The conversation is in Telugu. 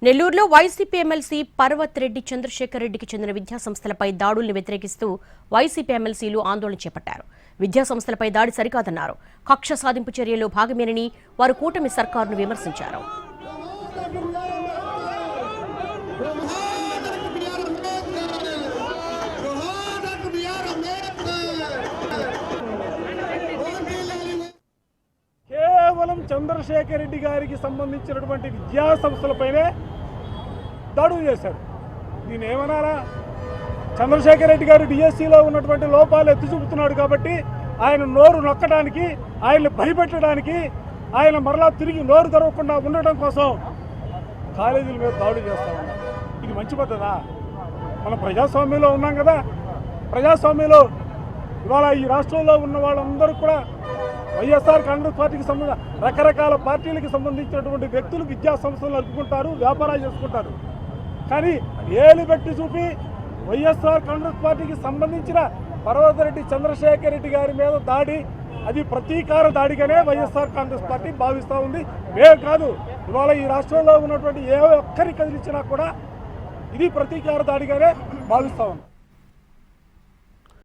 నెల్లూరులో వైసీపీ ఎమ్మెల్సీ పర్వత్ రెడ్డి చంద్రశేఖర్ రెడ్డికి చెందిన విద్యాసంస్థలపై దాడుల్ని వ్యతిరేకిస్తూ వైసీపీ ఎమ్మెల్సీలు ఆందోళన చేపట్టారు. విద్యాసంస్థలపై దాడి సరికాదన్నారు. కక్ష సాధింపు చర్యల్లో భాగమేనని వారు కూటమి సర్కారును విమర్శించారు. కేవలం చంద్రశేఖర్ రెడ్డి గారికి సంబంధించినటువంటి విద్యా సంస్థలపైనే దాడులు చేశారు. దీన్ని ఏమన్నారా? చంద్రశేఖర్ రెడ్డి గారు డిఎస్సిలో ఉన్నటువంటి లోపాలు ఎత్తి చూపుతున్నాడు కాబట్టి ఆయన నోరు నొక్కడానికి, ఆయన్ని భయపెట్టడానికి, ఆయన మరలా తిరిగి నోరు తెరవకుండా ఉండటం కోసం కాలేజీల మీద దాడులు చేస్తూ ఉన్నారు. ఇది మంచి పద్ధతా? మనం ప్రజాస్వామ్యంలో ఉన్నాం కదా. ప్రజాస్వామ్యంలో ఇవాళ ఈ రాష్ట్రంలో ఉన్న వాళ్ళందరూ కూడా వైఎస్ఆర్ కాంగ్రెస్ పార్టీకి సంబంధించిన రకరకాల పార్టీలకు సంబంధించినటువంటి వ్యక్తులు విద్యా సంస్థలు నడుపుకుంటారు, వ్యాపారాలు చేసుకుంటారు. కానీ ఏలు పెట్టి చూపి వైఎస్ఆర్ కాంగ్రెస్ పార్టీకి సంబంధించిన పర్వతరెడ్డి చంద్రశేఖర్ రెడ్డి గారి మీద దాడి, అది ప్రతీకార దాడిగానే వైఎస్ఆర్ కాంగ్రెస్ పార్టీ భావిస్తూ ఉంది. మేము కాదు, ఇవాళ ఈ రాష్ట్రంలో ఉన్నటువంటి ఏ ఒక్కరి కదిలించినా కూడా ఇది ప్రతీకార దాడిగానే భావిస్తూ ఉంది.